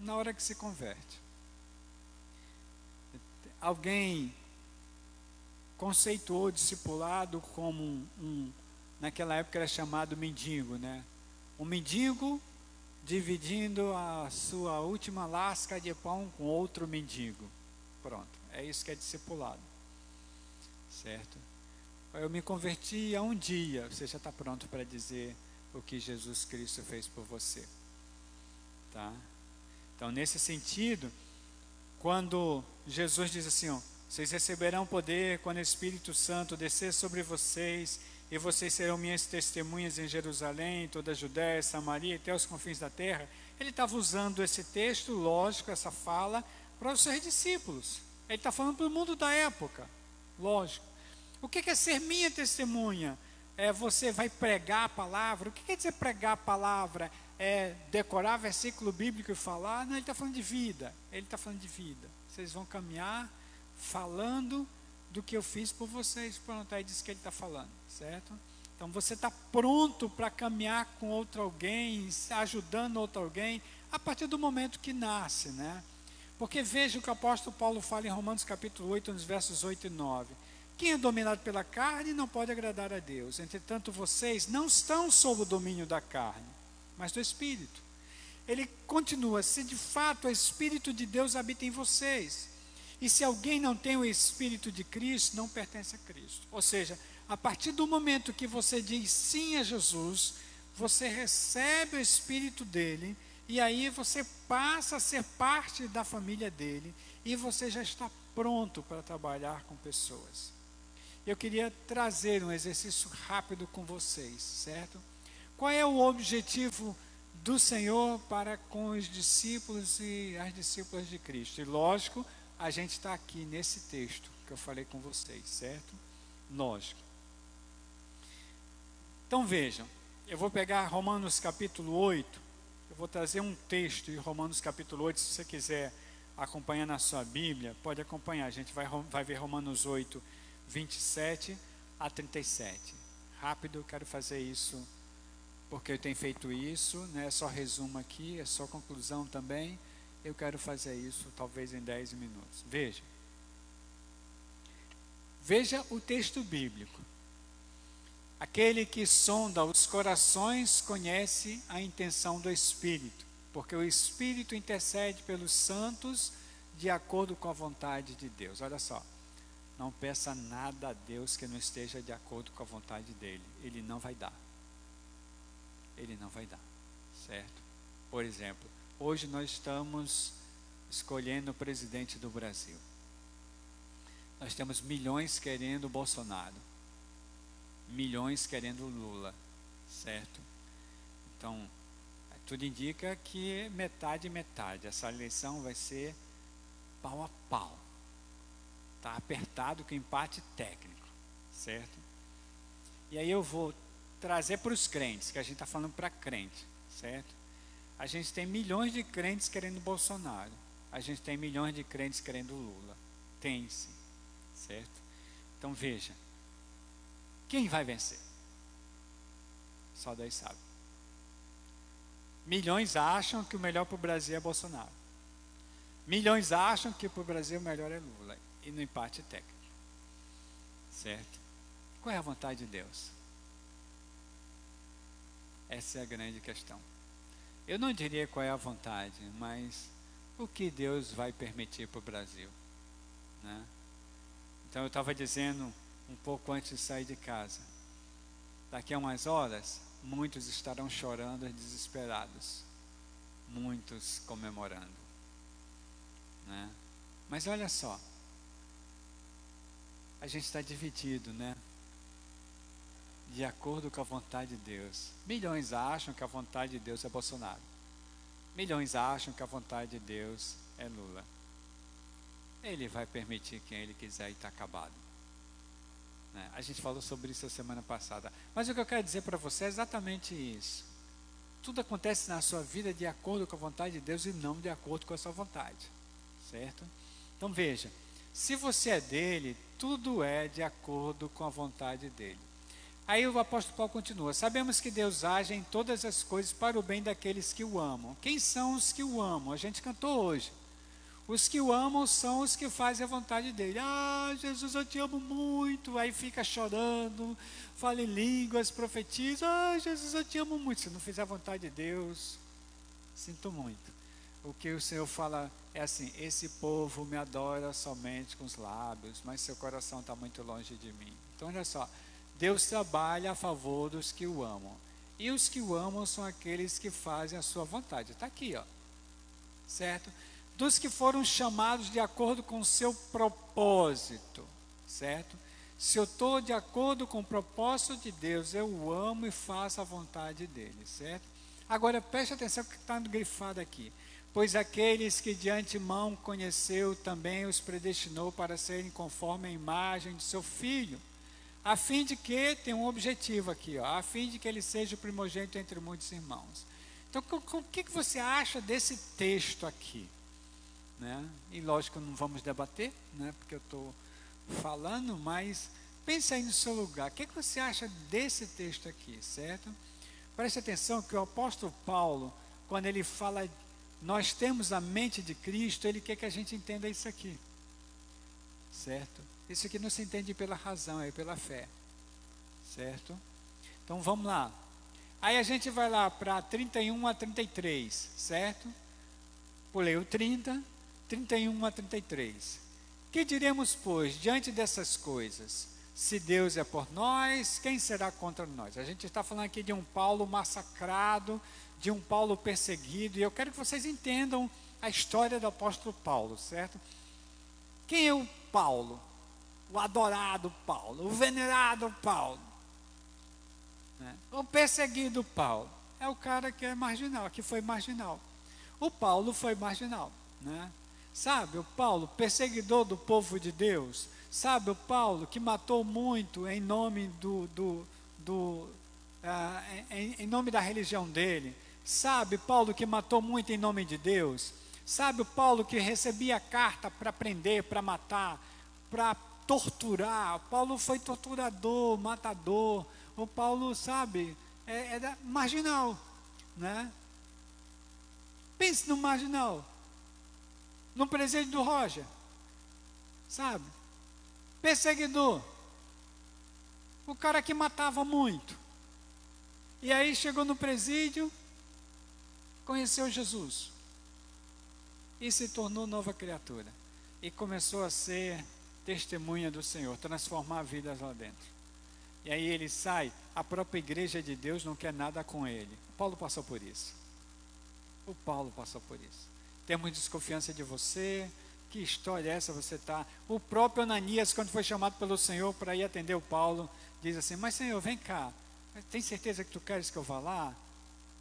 Na hora que se converte. Alguém conceituou o discipulado como naquela época era chamado mendigo, né? Um mendigo dividindo a sua última lasca de pão com outro mendigo. Pronto, é isso que é discipulado, certo? Eu me converti há um dia, você já está pronto para dizer, o que Jesus Cristo fez por você. Tá? Então, nesse sentido, quando Jesus diz assim, ó, vocês receberão poder quando o Espírito Santo descer sobre vocês, e vocês serão minhas testemunhas em Jerusalém, toda a Judéia, Samaria, até os confins da terra. Ele estava usando esse texto, lógico, essa fala, para os seus discípulos. Ele está falando para o mundo da época, lógico. O que é ser minha testemunha? Você vai pregar a palavra. O que quer dizer pregar a palavra? É decorar versículo bíblico e falar? Não, ele está falando de vida. Ele está falando de vida. Vocês vão caminhar falando do que eu fiz por vocês. Pronto, aí diz que ele está falando, certo? Então você está pronto para caminhar com outro alguém, ajudando outro alguém, a partir do momento que nasce, né? Porque veja o que o apóstolo Paulo fala em Romanos capítulo 8, nos versos 8 e 9. Quem é dominado pela carne não pode agradar a Deus. Entretanto, vocês não estão sob o domínio da carne, mas do Espírito. Ele continua, se de fato o Espírito de Deus habita em vocês. E se alguém não tem o Espírito de Cristo, não pertence a Cristo. Ou seja, a partir do momento que você diz sim a Jesus, você recebe o Espírito dele, e aí você passa a ser parte da família dele, e você já está pronto para trabalhar com pessoas. Eu queria trazer um exercício rápido com vocês, certo? Qual é o objetivo do Senhor para com os discípulos e as discípulas de Cristo? E lógico, a gente está aqui nesse texto que eu falei com vocês, certo? Lógico. Então vejam, eu vou pegar Romanos capítulo 8, eu vou trazer um texto de Romanos capítulo 8, se você quiser acompanhar na sua Bíblia, pode acompanhar, a gente vai ver Romanos 8, 27 a 37. Rápido, eu quero fazer isso, porque eu tenho feito isso, não é só resumo aqui, é só conclusão também, eu quero fazer isso talvez em 10 minutos. Veja o texto bíblico. Aquele que sonda os corações conhece a intenção do Espírito, porque o Espírito intercede pelos santos de acordo com a vontade de Deus. Olha só, não peça nada a Deus que não esteja de acordo com a vontade dele. Ele não vai dar. Ele não vai dar, certo? Por exemplo, hoje nós estamos escolhendo o presidente do Brasil. Nós temos milhões querendo o Bolsonaro, milhões querendo o Lula, certo? Então, tudo indica que metade, essa eleição vai ser pau a pau. Está apertado com empate técnico, certo? E aí eu vou trazer para os crentes, que a gente está falando para crente, certo? A gente tem milhões de crentes querendo Bolsonaro, a gente tem milhões de crentes querendo Lula, tem sim, certo? Então veja, quem vai vencer? Só Deus sabe. Milhões acham que o melhor para o Brasil é Bolsonaro, milhões acham que para o Brasil o melhor é Lula, e no empate técnico, certo? Qual é a vontade de Deus? Essa é a grande questão. Eu não diria qual é a vontade, mas o que Deus vai permitir para o Brasil, né? Então eu estava dizendo um pouco antes de sair de casa, daqui a umas horas muitos estarão chorando desesperados, muitos comemorando, né? Mas olha só, a gente está dividido, né? De acordo com a vontade de Deus. Milhões acham que a vontade de Deus é Bolsonaro. Milhões acham que a vontade de Deus é Lula. Ele vai permitir quem ele quiser e está acabado, né? A gente falou sobre isso a semana passada. Mas o que eu quero dizer para você é exatamente isso. Tudo acontece na sua vida de acordo com a vontade de Deus e não de acordo com a sua vontade, certo? Então veja, se você é dele, tudo é de acordo com a vontade dele. Aí o apóstolo Paulo continua, sabemos que Deus age em todas as coisas para o bem daqueles que o amam. Quem são os que o amam? A gente cantou hoje. Os que o amam são os que fazem a vontade dele. Ah, Jesus, eu te amo muito. Aí fica chorando, fala em línguas, profetiza. Ah, Jesus, eu te amo muito. Se não fizer a vontade de Deus, sinto muito. O que o Senhor fala é assim, esse povo me adora somente com os lábios, mas seu coração está muito longe de mim. Então olha só, Deus trabalha a favor dos que o amam. E os que o amam são aqueles que fazem a sua vontade. Está aqui, ó. Certo? Dos que foram chamados de acordo com o seu propósito. Certo? Se eu estou de acordo com o propósito de Deus, eu o amo e faço a vontade dele. Certo? Agora preste atenção no que está grifado aqui. Pois aqueles que de antemão conheceu, também os predestinou para serem conforme a imagem de seu Filho, a fim de que, tem um objetivo aqui, ó, a fim de que ele seja o primogênito entre muitos irmãos. Então, o que você acha desse texto aqui? Né? E lógico, não vamos debater, né, porque eu estou falando, mas pense aí no seu lugar. O que você acha desse texto aqui, certo? Preste atenção que o apóstolo Paulo, quando ele fala, nós temos a mente de Cristo, ele quer que a gente entenda isso aqui, certo? Isso aqui não se entende pela razão, é pela fé, certo? Então vamos lá. Aí a gente vai lá para 31 a 33, certo? Pulei o 30, 31 a 33. Que diremos, pois, diante dessas coisas? Se Deus é por nós, quem será contra nós? A gente está falando aqui de um Paulo massacrado, de um Paulo perseguido, e eu quero que vocês entendam a história do apóstolo Paulo, certo? Quem é o Paulo? O adorado Paulo, o venerado Paulo, né? O perseguido Paulo, é o cara que é marginal, que foi marginal. O Paulo foi marginal, né? Sabe, o Paulo, perseguidor do povo de Deus, sabe, o Paulo que matou muito em nome em nome da religião dele, sabe, Paulo que matou muito em nome de Deus, sabe, o Paulo que recebia carta para prender, para matar, para torturar. Paulo foi torturador, matador. O Paulo, sabe, era marginal, né? Pense no marginal, no presídio do Roger, sabe? Perseguidor, o cara que matava muito. E aí chegou no presídio, conheceu Jesus e se tornou nova criatura e começou a ser testemunha do Senhor, transformar vidas lá dentro. E aí ele sai, a própria igreja de Deus não quer nada com ele. O Paulo passou por isso. O Paulo passou por isso. Temos desconfiança de você. Que história é essa você está? O próprio Ananias, quando foi chamado pelo Senhor para ir atender o Paulo, diz assim, mas Senhor, vem cá, tem certeza que tu queres que eu vá lá?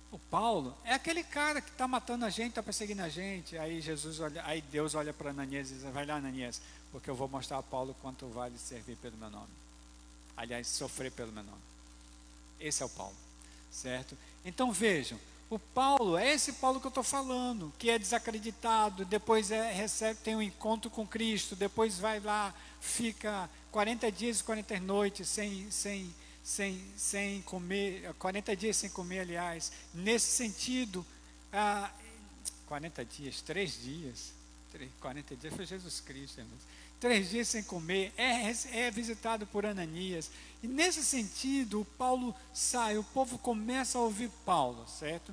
O Paulo é aquele cara que está matando a gente, está perseguindo a gente. Aí aí Deus olha para Ananias e diz, vai lá Ananias, porque eu vou mostrar a Paulo quanto vale servir pelo meu nome. Aliás, sofrer pelo meu nome. Esse é o Paulo, certo? Então vejam, o Paulo, é esse Paulo que eu estou falando, que é desacreditado, depois tem um encontro com Cristo, depois vai lá, fica 40 dias e 40 noites sem comer, 40 dias sem comer, aliás. Nesse sentido, 40 dias, 3 dias, 40 dias foi Jesus Cristo, irmãos. 3 dias sem comer, é visitado por Ananias. E nesse sentido, Paulo sai, o povo começa a ouvir Paulo, certo?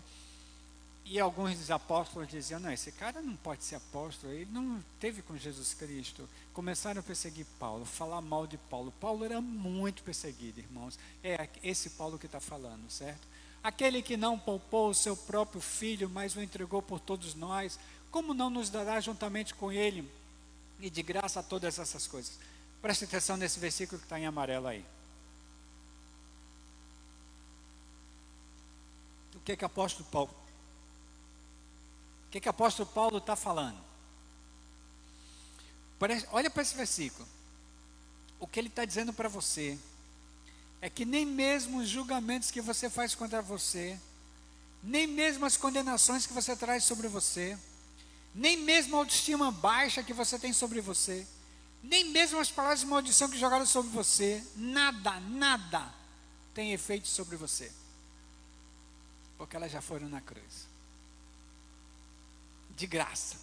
E alguns dos apóstolos diziam, não, esse cara não pode ser apóstolo, ele não teve com Jesus Cristo. Começaram a perseguir Paulo, falar mal de Paulo. Paulo era muito perseguido, irmãos. É esse Paulo que está falando, certo? Aquele que não poupou o seu próprio filho, mas o entregou por todos nós, como não nos dará juntamente com ele e de graça todas essas coisas? Preste atenção nesse versículo que está em amarelo aí. O que que o apóstolo Paulo está falando? Olha para esse versículo. O que ele está dizendo para você é que nem mesmo os julgamentos que você faz contra você, nem mesmo as condenações que você traz sobre você, nem mesmo a autoestima baixa que você tem sobre você, nem mesmo as palavras de maldição que jogaram sobre você, nada tem efeito sobre você, porque elas já foram na cruz, de graça,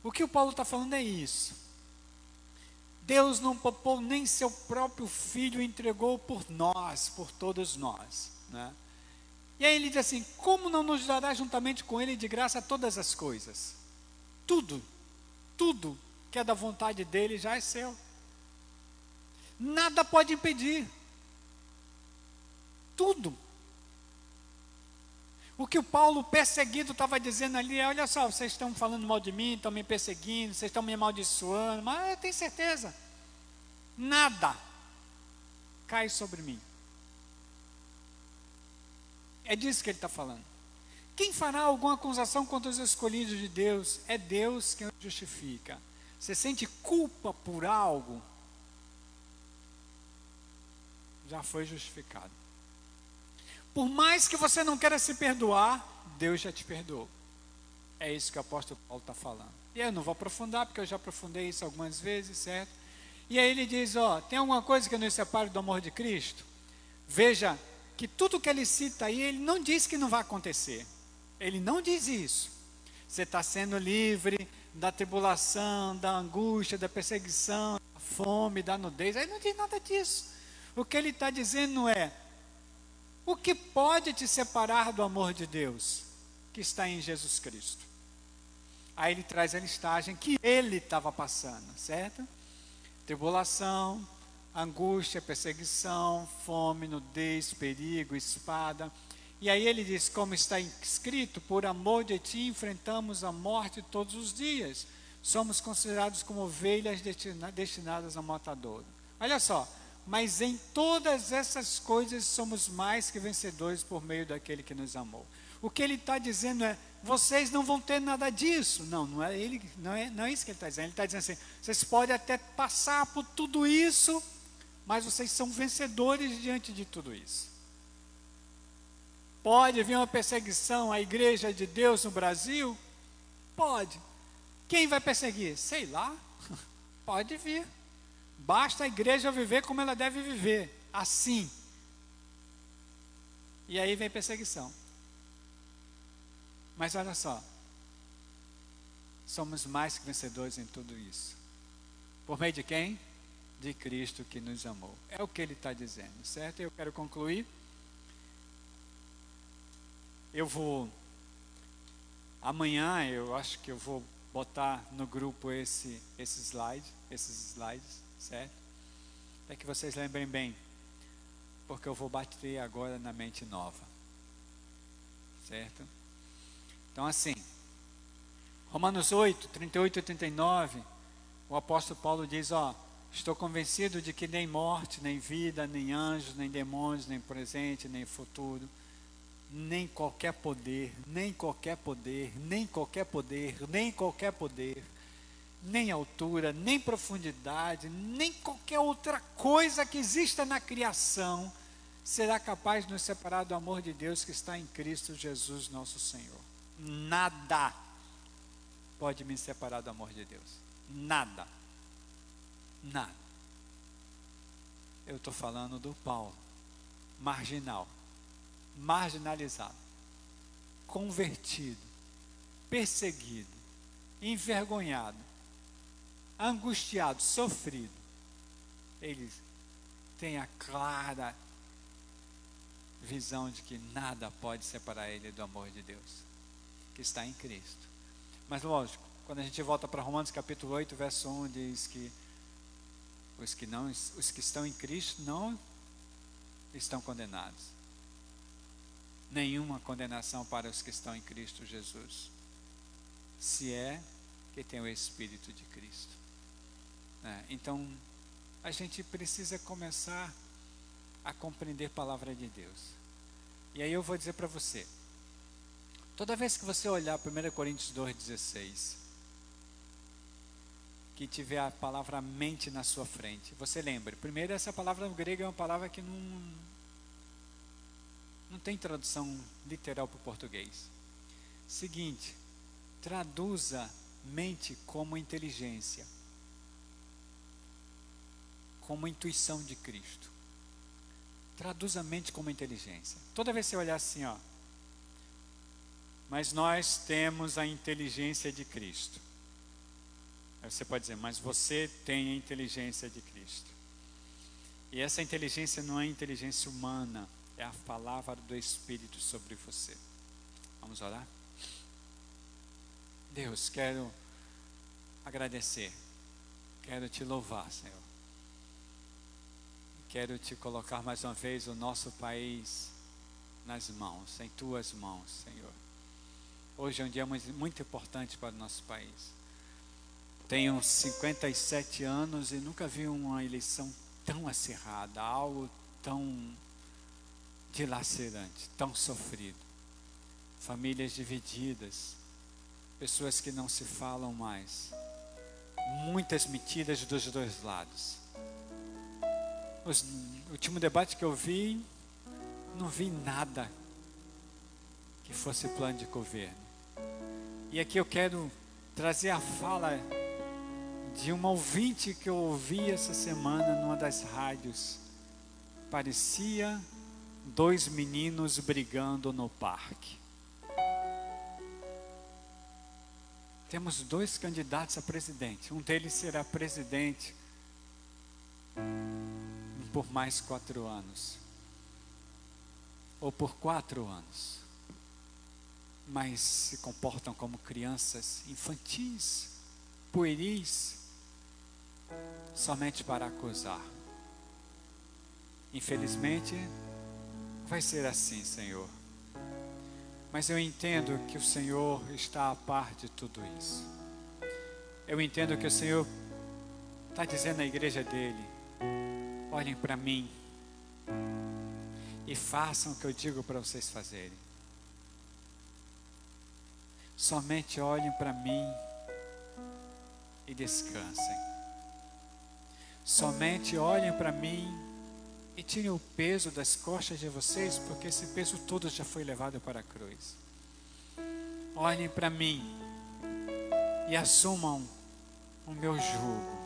o que o Paulo está falando é isso. Deus não poupou nem seu próprio filho, entregou por nós, por todos nós, né? E aí ele diz assim, como não nos dará juntamente com ele de graça todas as coisas? Tudo que é da vontade dele já é seu. Nada pode impedir. tudo. O que o Paulo perseguido estava dizendo ali é: olha só, vocês estão falando mal de mim, estão me perseguindo, vocês estão me amaldiçoando, mas eu tenho certeza, nada cai sobre mim. É disso que ele está falando. Quem fará alguma acusação contra os escolhidos de Deus? É Deus quem os justifica. Você sente culpa por algo? Já foi justificado. Por mais que você não queira se perdoar, Deus já te perdoou. É isso que o apóstolo Paulo está falando. E eu não vou aprofundar, porque eu já aprofundei isso algumas vezes, certo? E aí ele diz, tem alguma coisa que nos separe do amor de Cristo? Veja que tudo que ele cita aí, ele não diz que não vai acontecer. Ele não diz isso. Você está sendo livre da tribulação, da angústia, da perseguição, da fome, da nudez. Ele não diz nada disso. O que ele está dizendo é: o que pode te separar do amor de Deus, que está em Jesus Cristo? Aí ele traz a listagem que ele estava passando, certo? Tribulação, angústia, perseguição, fome, nudez, perigo, espada. E aí ele diz, como está escrito: por amor de ti enfrentamos a morte todos os dias. Somos considerados como ovelhas destinadas ao matadouro. Olha só. Mas em todas essas coisas somos mais que vencedores por meio daquele que nos amou. O que ele está dizendo é: vocês não vão ter nada disso. Não é isso que ele está dizendo. Ele está dizendo assim: vocês podem até passar por tudo isso, mas vocês são vencedores diante de tudo isso. Pode vir uma perseguição à igreja de Deus no Brasil? Pode. Quem vai perseguir? Sei lá. Pode vir. Basta a igreja viver como ela deve viver, assim. E aí vem perseguição. Mas olha só, somos mais que vencedores em tudo isso. Por meio de quem? De Cristo que nos amou. É o que ele está dizendo, certo? Eu quero concluir. Amanhã eu acho que eu vou botar no grupo esses slides, certo? Para que vocês lembrem bem, porque eu vou bater agora na mente nova, certo? Então assim, Romanos 8, 38 e 39, o apóstolo Paulo diz, estou convencido de que nem morte, nem vida, nem anjos, nem demônios, nem presente, nem futuro, nem qualquer poder, nem altura, nem profundidade, nem qualquer outra coisa que exista na criação será capaz de nos separar do amor de Deus que está em Cristo Jesus nosso Senhor. Nada pode me separar do amor de Deus. Nada. Eu estou falando do Paulo, marginalizado, convertido, perseguido, envergonhado, angustiado, sofrido. Ele tem a clara visão de que nada pode separar ele do amor de Deus, que está em Cristo. Mas lógico, quando a gente volta para Romanos capítulo 8, verso 1, diz que os que estão em Cristo não estão condenados. Nenhuma condenação para os que estão em Cristo Jesus, se é que tem o Espírito de Cristo. Então, a gente precisa começar a compreender a palavra de Deus. E aí eu vou dizer para você, toda vez que você olhar 1 Coríntios 2,16, que tiver a palavra mente na sua frente, você lembre, primeiro, essa palavra grega é uma palavra que não tem tradução literal para o português. Seguinte, traduza mente como inteligência, como intuição de Cristo. Traduza a mente como inteligência. Toda vez que você olhar assim, mas nós temos a inteligência de Cristo. Aí você pode dizer, mas você tem a inteligência de Cristo. E essa inteligência não é inteligência humana, é a palavra do Espírito sobre você. Vamos orar? Deus, quero agradecer, quero te louvar, Senhor. quero te colocar mais uma vez o nosso país nas mãos, em tuas mãos, Senhor. Hoje é um dia muito importante para o nosso país. Tenho 57 anos e nunca vi uma eleição tão acirrada, algo tão dilacerante, tão sofrido. Famílias divididas, pessoas que não se falam mais, muitas mentiras dos dois lados. O último debate que eu vi, não vi nada que fosse plano de governo. E aqui eu quero trazer a fala de uma ouvinte que eu ouvi essa semana numa das rádios. Parecia dois meninos brigando no parque. Temos dois candidatos a presidente. Um deles será presidente por mais 4 anos. Ou por 4 anos. Mas se comportam como crianças infantis, pueris, somente para acusar. Infelizmente, vai ser assim, Senhor. Mas eu entendo que o Senhor está a par de tudo isso. Eu entendo que o Senhor está dizendo à igreja dele: olhem para mim e façam o que eu digo para vocês fazerem. Somente olhem para mim e descansem. Somente olhem para mim e tirem o peso das costas de vocês, porque esse peso todo já foi levado para a cruz. Olhem para mim e assumam o meu jugo.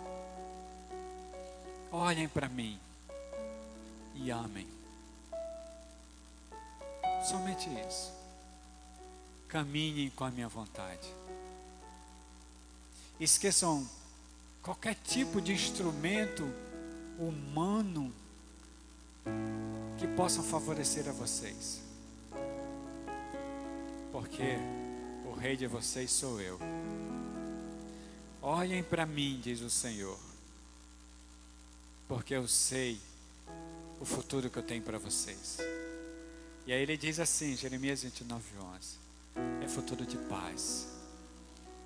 Olhem para mim e amem. Somente isso. Caminhem com a minha vontade. Esqueçam qualquer tipo de instrumento humano que possam favorecer a vocês. Porque o rei de vocês sou eu. Olhem para mim, diz o Senhor, porque eu sei o futuro que eu tenho para vocês. E aí ele diz assim, Jeremias 29:11, é futuro de paz,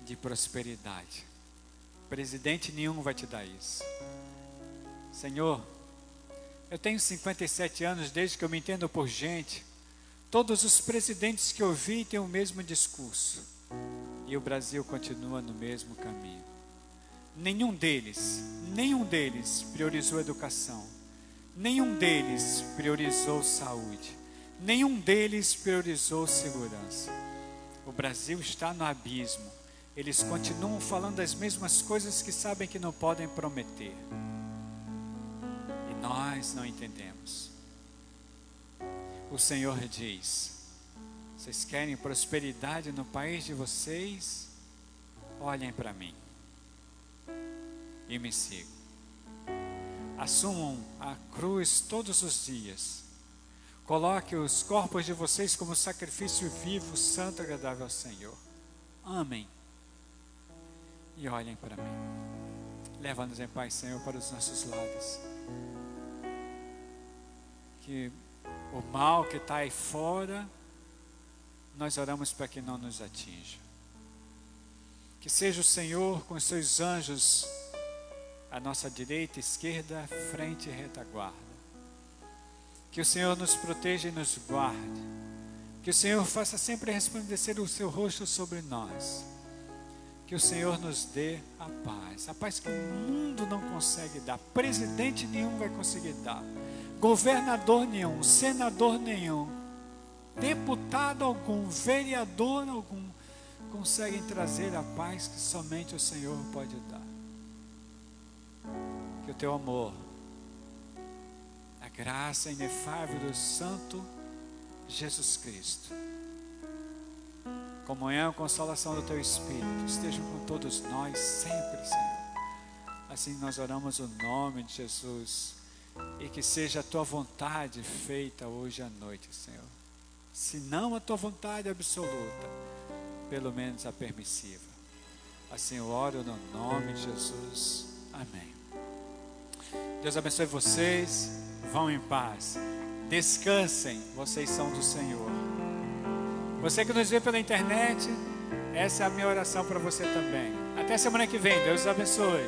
de prosperidade. Presidente nenhum vai te dar isso. Senhor, eu tenho 57 anos desde que eu me entendo por gente. Todos os presidentes que eu vi têm o mesmo discurso. E o Brasil continua no mesmo caminho. Nenhum deles priorizou educação. Nenhum deles priorizou saúde. Nenhum deles priorizou segurança. O Brasil está no abismo. Eles continuam falando as mesmas coisas que sabem que não podem prometer. E nós não entendemos. O Senhor diz: vocês querem prosperidade no país de vocês? Olhem para mim e me sigam. Assumam a cruz todos os dias. Coloque os corpos de vocês como sacrifício vivo, santo e agradável ao Senhor. Amem e olhem para mim. Leva-nos em paz, Senhor, para os nossos lares. Que o mal que está aí fora, nós oramos para que não nos atinja. Que seja o Senhor com os seus anjos à nossa direita, esquerda, frente e retaguarda. Que o Senhor nos proteja e nos guarde. Que o Senhor faça sempre resplandecer o seu rosto sobre nós. Que o Senhor nos dê a paz que o mundo não consegue dar, presidente nenhum vai conseguir dar, governador nenhum, senador nenhum, deputado algum, vereador algum, conseguem trazer a paz que somente o Senhor pode dar. Que o teu amor, a graça inefável do Santo Jesus Cristo, comunhão e consolação do teu Espírito estejam com todos nós sempre, Senhor. Assim nós oramos o nome de Jesus, e que seja a tua vontade feita hoje à noite, Senhor. Se não a tua vontade absoluta, pelo menos a permissiva. Assim eu oro no nome de Jesus. Amém. Deus abençoe vocês. Vão em paz. Descansem, vocês são do Senhor. Você que nos vê pela internet, essa é a minha oração para você também. Até semana que vem, Deus os abençoe.